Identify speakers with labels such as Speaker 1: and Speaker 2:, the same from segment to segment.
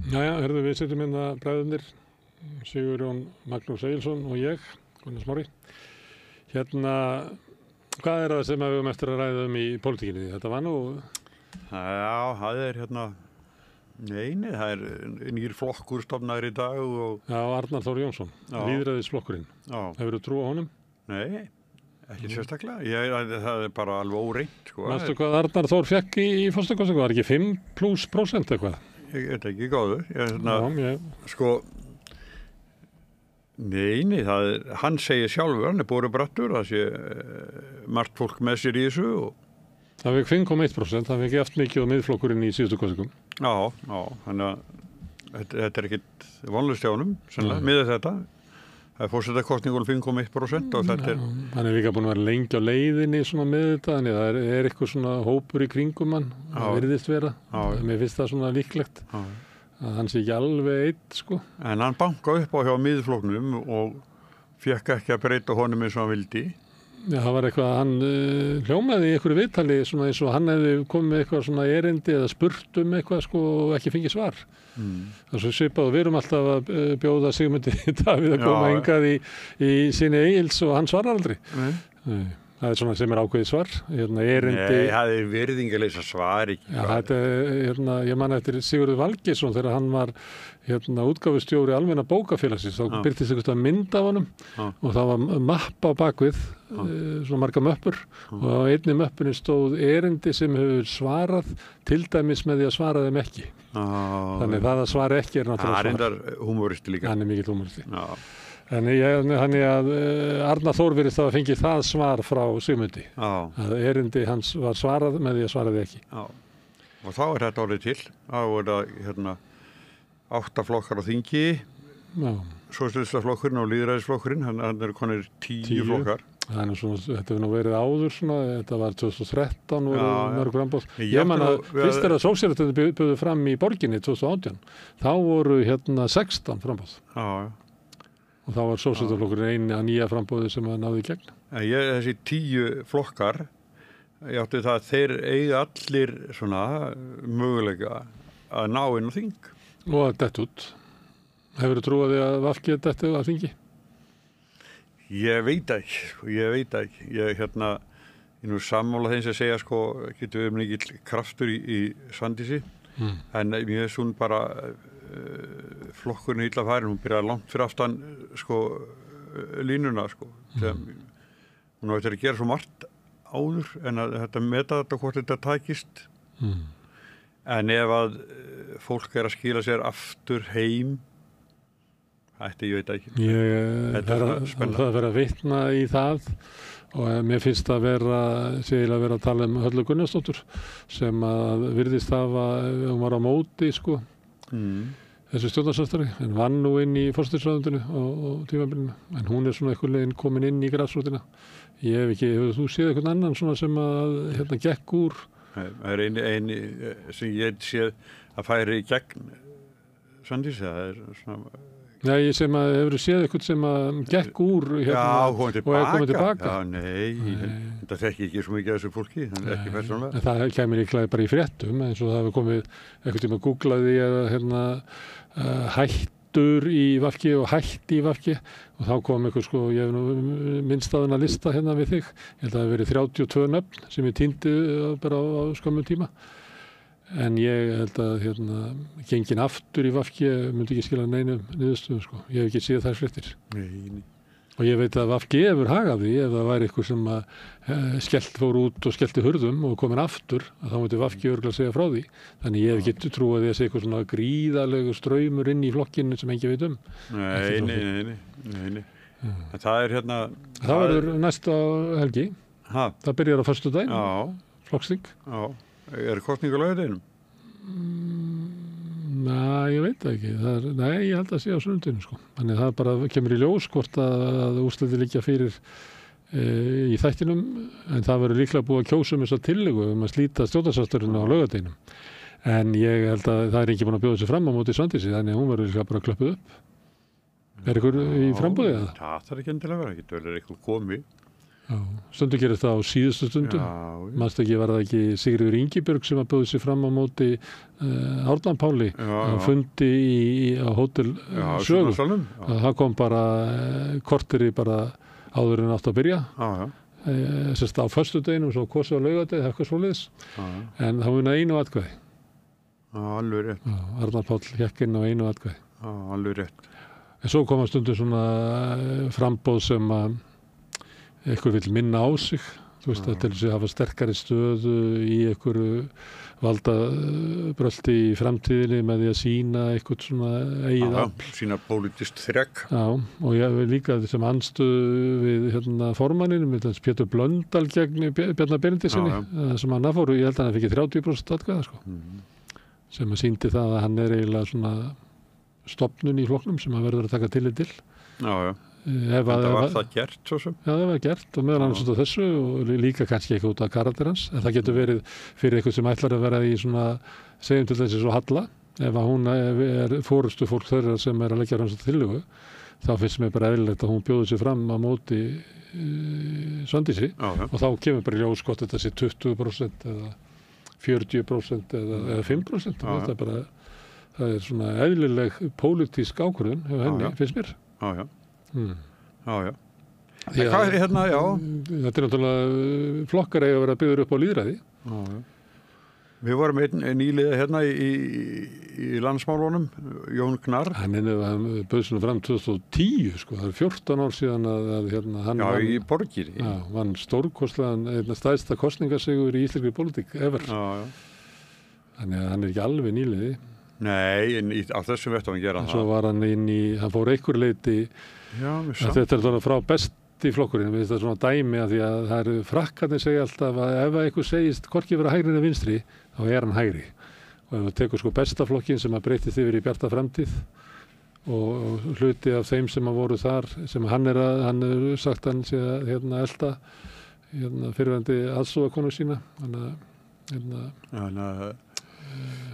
Speaker 1: Jæja, herðu, við sitjum hérna bræðurnir, Sigurjón Magnús Egilsson og ég, Gunnar Smári. Hérna, hvað það sem við höfum eftir að ræða í pólitíkinni? Þetta var nú...
Speaker 2: Já, það hérna... Nei, það nýr flokkur stofnaður í dag og...
Speaker 1: Já, Arnar Þór Jónsson, lýðræðisflokkurinn.
Speaker 2: Já.
Speaker 1: Hefurðu trú á honum?
Speaker 2: Nei, ekki sérstaklega. Það bara alveg óreint, sko.
Speaker 1: Manstu hvað Arnar Þór fekk í forsetakosningu? Var ekki 5+% eitthvað?
Speaker 2: Ég veit ekki góður. Sko, nei, hann segir sjálfur, hann borið brattur, það sé margt fólk með sér í þessu.
Speaker 1: Það fekk 5,1%, það fekk eftir mikið á miðflokkurinn í síðustu kosningum.
Speaker 2: Já, þannig að þetta ekkit vonlust hjá honum, sannlega, miðað þetta. Það forsetakosningun 5,1% og þetta
Speaker 1: Hann líka búin að vera lengi á leiðinni svona með þetta, þannig að það eitthvað svona hópur í kringum hann, það virðist vera. Mér finnst það svona líklegt að hann sé ekki alveg eitt, sko.
Speaker 2: En hann bankaði upp á hjá miðflokknum og fekk ekki að breyta honum eins og hann vildi.
Speaker 1: Já, það var eitthvað, hann hljómaði í einhverju viðtali svona eins og hann hefði komið með eitthvað svona erindi eða spurt eitthvað, sko, og ekki fengið svar. Það er svo svipað og við erum alltaf að bjóða Sigmundi Davíð að koma hingað í sinni Egils og hann svarar aldrei. Nei. Það er svona sem ákveðið svar, erindi...
Speaker 2: Nei, það er virðingarleysa svar ekki.
Speaker 1: Já, þetta ég man eftir Sigurður Valgeirsson þegar hann var útgáfustjóri Almenna bókafélagsins, þá birtist eitthvað mynd af honum og það var mappa á bakvið, svona marga möppur og á einni möppunni stóð erindi sem hefur svarað, til dæmis með því að svara þeim ekki. Þannig það að svara ekki náttúrulega svar.
Speaker 2: Það er reyndar húmoristi líka.
Speaker 1: Hann mikill húmoristi. Þannig að Arnar Þór virðist að fengi það svar frá Sigmundi. Að erindi hans var svarað með því að svaraði ekki.
Speaker 2: Og þá er þetta orðið til. Þá er það 8 flokkar á þingi. Sósíalistaflokkurinn og lýðræðisflokkurinn. Hann eru konir 10 flokkar.
Speaker 1: Þetta hefur nú verið áður svona. Þetta var 2013 og mörg framboð. Ég man að fyrst að sósíalistarnir buðu fram í borginni 2018. Þá voru 16 framboð. Og þá var sósíalistaflokkurinn eini að nýja frambóði sem að náði í gegn.
Speaker 2: Þessi 10 flokkar, ég átti það að þeir eiga allir svona möguleika að ná inn á þing.
Speaker 1: Og að detta út. Hefurðu trúið því að VG detti á þingi?
Speaker 2: Ég veit ekki. Ég nú sammála þeim sem segja, sko, getur við mikill kraftur í Svandísi, en mér er svona bara... flokkurinn illa færin, hún byrjaði langt fyrir aftan sko línuna sko. Hún á eftir að gera svo margt áður en að þetta meta þetta hvort þetta tækist. En ef að fólk er að skila sér aftur heim ég veit ekki.
Speaker 1: Það verið að vitna í það og mér finnst að vera að tala Höllu Gunnarsdóttur sem að virðist hafa, hún var á móti sko. Þessu stjórnarsamstarfi, en vann nú inn í forsætisráðuneytinu á tímabilinu, en hún er svona einhvern veginn komin inn í grasrótina. Hefur þú séð einhvern annan svona sem að gekk úr?
Speaker 2: Það er eini sem ég séð að færi í gegn Svandísi, það er svona...
Speaker 1: Nei, sem að hefur séð eitthvað sem að gekk úr
Speaker 2: og er komið tilbaka.
Speaker 1: Já,
Speaker 2: nei. Það þekki ekki svo mikið af þessu fólki, þannig ekki persónulega.
Speaker 1: Það kemur líklega bara í fréttum, eins og það hefur komið eitthvað tíma googlaði eða hættur í VG og hætt í VG og þá kom eitthvað, sko, ég hef nú minnst að hana lista við þig. Ég held að það hefur verið 32 nöfn sem ég týndi bara á skömmum tíma. En ég held að gengin aftur í VG myndi ekki skila neinu niðurstöðu, sko. Ég hef ekki séð þær fréttir.
Speaker 2: Nei.
Speaker 1: Og ég veit að VG hefur hagað því ef það væri eitthvað sem skellt fór út og skellti hurðum og komin aftur, að þá myndi VG örugglega segja frá því. Þannig ég hef ekki trúið því að segja eitthvað svona gríðarlegur straumur inn í flokkinu sem enginn veit um.
Speaker 2: Nei. En það er
Speaker 1: Það verður næsta helgi. Það byrjar á föstudaginn. Flokksþing.
Speaker 2: Er kosningur á laugardeginum?
Speaker 1: Nei, ég veit það ekki. Nei, ég held að sé á sunnudaginn, sko. Þannig það bara kemur í ljós hvort að úrslitin liggja fyrir í þættinum, en það verður líklega búið að kjósa þessa tillögu að slíta stjórnarsamstarfinu á laugardeginum. En ég held að það er ekki búin að bjóða sig fram á móti Svandísi, þannig að hún verður líklega bara klöppuð upp. Er ykkur í framboði eða?
Speaker 2: Það er ekki endilega verið, ekki verður eitthvað komið.
Speaker 1: Já, stundu gerist það á síðustu stundu. Manstu ekki, var það ekki Sigríður Ingibjörg sem að bjóði sig fram á móti Árna Páli á fundi á Hótel Sögu. Það kom bara korteri bara áður en átt að byrja. Sérst á föstudeginum, svo kosið á laugadegi, eitthvað svoleiðis. En það var einu atkvæði.
Speaker 2: Alveg rétt.
Speaker 1: Arnar Páll hékk inn á einu atkvæði.
Speaker 2: Alveg rétt.
Speaker 1: En svo koma stundum svona frambóð sem að einhver vill minna á sig, þú veist, til þess að hafa sterkari stöðu í einhverju valdabrölti í framtíðinni með því að sýna eitthvað svona eigið afl.
Speaker 2: Sýna pólitískt þrekk.
Speaker 1: Já, og ég líka sem anstöðu við formanninum, Pétur Blöndal gegn Bjarna Benediktssyni, sem hann fór, ég held að hann fikk 30% atkvæða, sko. Sem að sýndi það að hann eiginlega svona stofnun í flokknum sem að verður að taka tillit til.
Speaker 2: Já. Þetta var það gert svo sem?
Speaker 1: Já, það var gert og meðal annars út af þessu og líka kannski ekki út af karakter hans, en það getur verið fyrir eitthvað sem ætlar að vera í svona, segjum til þessi svo Halla, ef að hún forystu fólk þeirra sem að leggja hans tillögu, þá finnst mér bara eðlilegt að hún bjóði sig fram á móti Svandísi og þá kemur bara ljós hvort þetta sé 20% eða 40% eða 5%. Það er bara, það er svona eðlileg pólitísk ákvörðun hjá henni, finnst mér.
Speaker 2: Já. Hvað er hérna, já?
Speaker 1: Þetta er náttúrulega flokkar eiga að vera byggður upp á lýðræði.
Speaker 2: Við vorum nýliða hérna í landsmálunum, Jón Gnarr.
Speaker 1: Hann bauð svona fram 2010, sko. Það er 14 ár síðan að hann
Speaker 2: í borginni.
Speaker 1: Já, vann stórkostlegan, stærsta kosningasigur í íslenskri pólitík ever. Þannig að hann er ekki alveg nýliði.
Speaker 2: Nei, á þessum vettum að gera það.
Speaker 1: Svo var hann hann fór einhver leiti, þetta er svona frá besti flokkurinn, við þetta svona dæmi að því að það eru frakkarnir segja alltaf að ef eitthvað segist hvorki vera hægri en vinstri, þá er hann hægri. Og ef við tekum sko besta flokkin sem að breytist yfir í Bjarta framtíð og hluti af þeim sem að voru þar, sem hann er sagt hann sé að elda fyrirverandi aðstofakonu sína,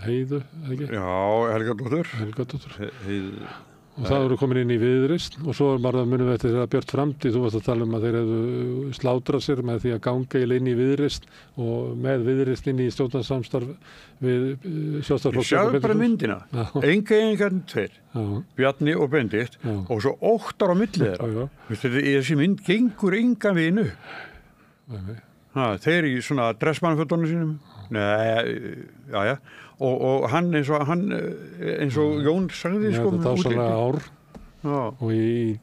Speaker 1: Heiðu, ekki?
Speaker 2: Já, Helgadóttur.
Speaker 1: Heiðu. Og það eru komin inn í Viðreisn og svo var það munum við eftir að Björt framtíð, þú varst að tala um að þeir hefðu slátrað sér með því að ganga inn í Viðreisn og með Viðreisn inn í stjórnarsamstarf við Sjálfstæðisflokk.
Speaker 2: Sjáðu bara myndina, Enga-Engarnir tveir, Bjarni og Benedikt og svo 8 ára á milli þeirra. Þessi mynd gengur engan veginn upp. Þeir í svona dressmannfötunum sínum. Nei, og hann eins og Jón sagði sko
Speaker 1: þetta dásamlega ár og í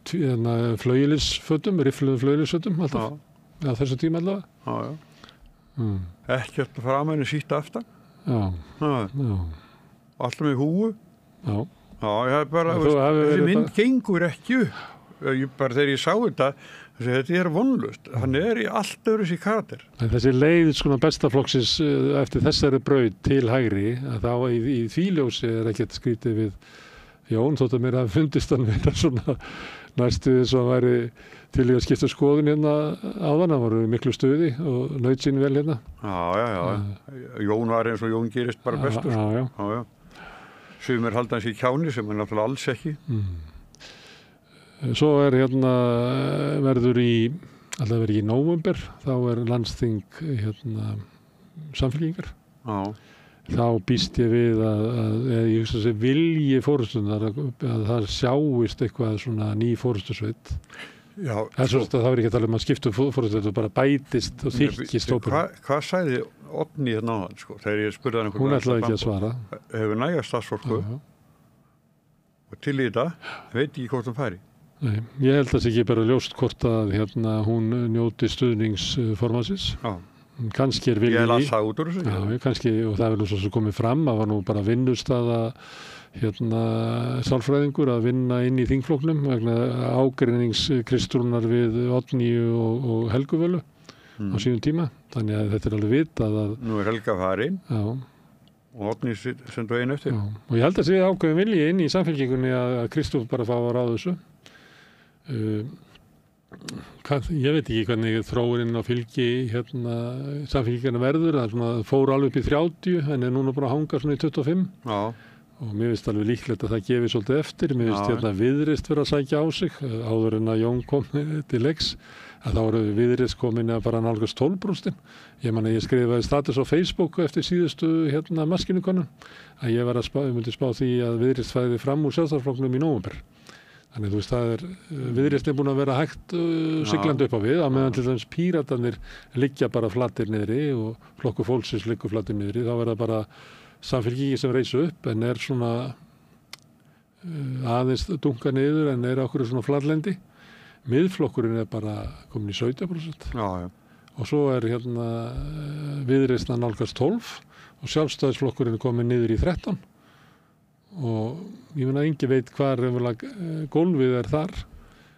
Speaker 1: flaugilisfötum, riffluðum flaugilisfötum alltaf, þessu tíma allavega.
Speaker 2: Ekkert framan sítt aftan. Alltaf með húfu. Þessi mynd gengur ekki upp. Bara þegar ég sá þetta er vonlust, hann er í allt öðru sér karakter.
Speaker 1: Þessi leið sko bestaflokksins eftir þessari braut til hægri, að þá í þvíljósi ekkert skrítið við Jón, þótt að mér hafi fundist hann vera svona næstu þess að væri til í að skipta skoðun hérna áðan, það voru miklu stuði og naut sín vel hérna.
Speaker 2: Já. Jón var eins og Jón gerist bara bestur. Já. Sumir halda hans í kjáni sem er náttúrulega alls ekki.
Speaker 1: Svo verður alltaf verið í nóvember, þá er landsþing Samfylkingar. Þá býst ég við að ég hugsa þessi vilji forystundar að það sjáist eitthvað svona ný forystusveit. Það er ekki að tala um að skipta forystusveit og bara bætist og þykkist hópur.
Speaker 2: Hvað sagði Oddný hérna áðan, sko, þegar ég spurði hann
Speaker 1: hún ætlaði ekki að svara.
Speaker 2: Hefur næga starfsfólk og til í þetta, veit ekki hvort hann færi.
Speaker 1: Nei, ég held að það sé ekki bara ljóst hvort að hún njóti stuðningsformansins. Kannski er vilji.
Speaker 2: Ég las það út úr þessu.
Speaker 1: Já, kannski, og það er nú svo sem komið fram að var nú bara vinnustaða sálfræðingur að vinna inn í þingflokknum vegna ágreinings Kristrúnar við Oddnýju og Helguvölu á sínum tíma. Þannig að þetta er alveg vitað að
Speaker 2: nú er Helga farin. Já. Og Oddný sendu einu eftir.
Speaker 1: Já. Og ég held að sé ákveðin vilji inn í Samfylkingunni að Kristúf bara fá að ráða þessu. Ég veit ekki hvernig þróunin á fylgi Samfylkingarna verður, það fór alveg upp í 30 en er núna bara að hanga svona í 25 og mér finnst alveg líklegt að það gefi svolítið eftir. Mér finnst hérna Viðreisn vera að sækja á sig áður en að Jón kom til leiks, að þá eru Viðreisn komin að bara nálgast 12%. Ég skrifaði status á Facebook eftir síðustu maskinukönnun að ég myndi spá því að Viðreisn fæði fram úr Sjálfstæðisflokknum í nóvember. Þannig þú veist, það Viðreisn búin að vera hægt siglandi upp á við, á meðan til dæmis Píratarnir liggja bara flatir niðri og Flokkur fólksins liggur flatir niðri, þá verða bara Samfylkingin sem reis upp en svona aðeins dunka niður en okkur svona flatlendi. Miðflokkurinn bara komin í 17%. Og svo Viðreisn að nálgast 12% og Sjálfstæðisflokkurinn komin niður í 13%. Og ég meina engin veit hvað gólfið þar.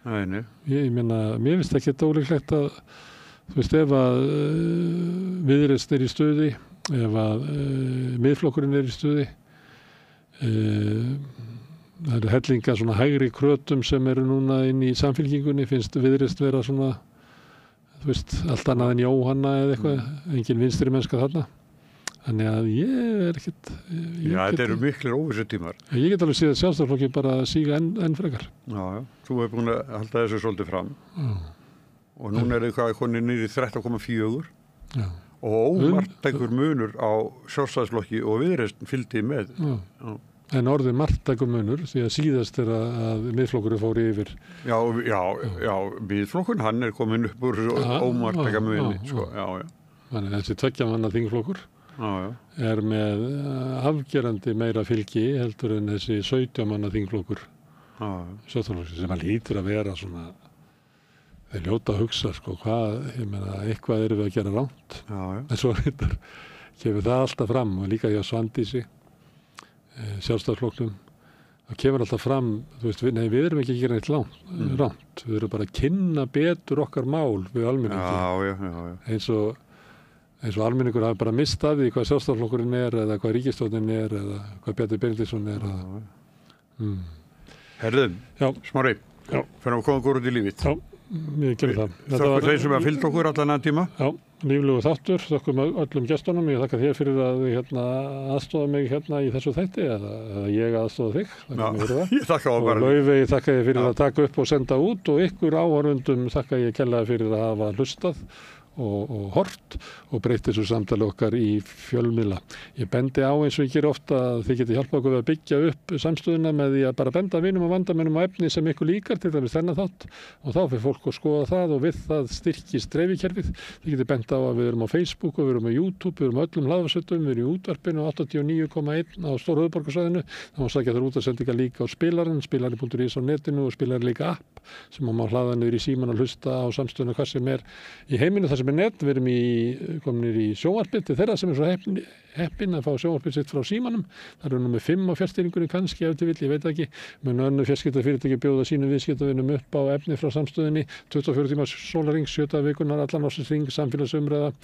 Speaker 2: Nei.
Speaker 1: Ég meina, mér finnst ekki ólíklegt að þú veist, ef að Viðreisn í stuði, ef að miðflokkurinn í stuði, það eru hellinga svona hægri krötum sem eru núna inn í Samfylkingunni, finnst Viðreisn vera svona, þú veist, allt annað en Jóhanna eða eitthvað, engin vinstri mennska þarna. Þannig að ég ekkert...
Speaker 2: þetta eru miklir óvissutímar.
Speaker 1: Ég get alveg séð að Sjálfstæðisflokki bara síga enn frekar.
Speaker 2: Já, þú hefur búin að halda þessu svolítið fram. Og núna það konið niður í 13,4. Og ómarktækur munur á Sjálfstæðisflokki og Viðreisn fylgdi með. En orðið marktækur munur, því að síðast að miðflokkurinn fór yfir. Já, miðflokkurinn, hann komin upp úr ómarktæka muni. Þannig
Speaker 1: þessi 2 manna þingflokkur með afgerandi meira fylgi heldur en þessi 17 manna þingflokkur Sjálfstæðisflokksins sem lítur að vera svona þeir ljóta að hugsa eitthvað erum við að gera rangt en svo kemur það alltaf fram og líka hjá Svandísi Sjálfstæðisflokknum það kemur alltaf fram við erum ekki að gera neitt rangt við erum bara að kynna betur okkar mál við almenningi eins og almenningur hafi bara mistað því hvað Sjálfstæðisflokkurinn eða hvað ríkisstjórnin eða hvað Bjarni Benediktsson
Speaker 2: Herðum, Smári, fyrir að koma okkur út í lífið.
Speaker 1: Við gerum það.
Speaker 2: Þakka þeir sem fylgdu okkur allan að tíma.
Speaker 1: Já, líflegu þáttur, þakkum öllum gestunum. Ég þakka þér fyrir að aðstofa mig í þessu þætti eða ég aðstofa þig.
Speaker 2: Ég þakka á bara.
Speaker 1: Og Laufey þakka ég fyrir að taka upp og senda út og ykkur áhorfendum þakka ég kærlega fyrir að hafa hlustað og hort og breytt þessu samtali okkar í fjölmiðla. Ég bendi á eins og ég ger ofta að þið geti hjálpað okkur að byggja upp samstöðuna með því að bara benda vinum og vandamennum á efni sem ykkur líkar, til dæmis þennan þátt og þá fyrir fólk að skoða það og við það styrkist dreifikerfið. Þið geti bent á að við erum á Facebook og við erum á YouTube, við erum á öllum hlaðvarpsveitum, við erum í útvarpinu 89,1 á Stóra höfuðborgarsvæðinu. Það má sækja þar útvarpssendingar líka á spilarinn, spilari.is á netinu og Spilari líka app sem má hlaða niður í símann og hlusta á samstöðuna hvað sem í heiminu þar sem net. Við erum komin í sjónvarpið til þeirra sem svo heppin að fá sjónvarpið sitt frá símanum. Það eru númer 5 á fjarstýringunni kannski ef þið vill, ég veit ekki. Men önnur fjarskiptafyrirtæki bjóða sínum viðskiptavinum upp á efni frá samstöðinni 24 tíma sólarhring, 7 vikunar, allan ársins hring, samfélagsumræða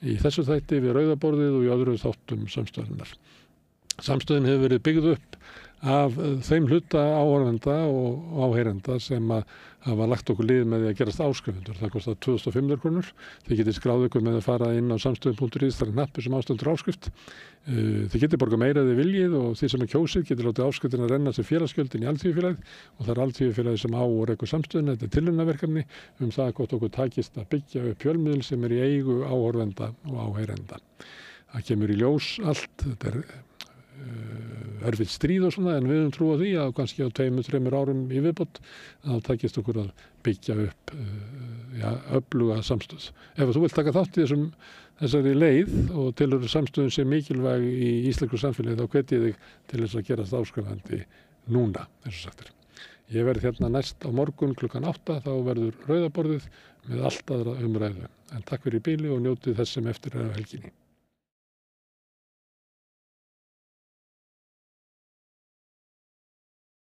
Speaker 1: í þessu þætti við rauðaborðið og í öðru þáttum samstöðunar. Samstöðin hefur verið byggð upp af þeim hluta áhorfenda og áheyrenda sem hafa lagt okkur lið með því að gerast áskrifundur. Það kostar 2.500 krónur. Þið getið skráð ykkur með að fara inn á samstöðin.is, það er hnappur sem ástendur áskrift. Þið getið borgað meira ef þið viljið og þið sem kjósið getið látið áskriftin að renna sem félagsgjöldin í Alþýðufélagið og það er Alþýðufélagið sem á og rekur samstöðina. Þetta er tilraunaverkefni það hvort okkur takist að byggja upp fjölmiðil sem í eigu áhorfenda og áheyrenda. Það kemur í ljós allt, þetta er erfitt stríð og svona en við höfum trú á því að kannski á 2-3 árum í viðbót að þá takist okkur að byggja upp öfluga samstöð. Ef þú vilt taka þátt í þessari leið og telur samstöðun sem mikilvæg í íslensku samfélagi þá hvet ég þig til þess að gerast áskrifandi núna, eins og sagt er. Ég verð hérna næst á morgun klukkan 8, þá verður rauðaborðið með allt aðra umræðu. En takk fyrir í bili og njótið þess sem eftir er af helginni.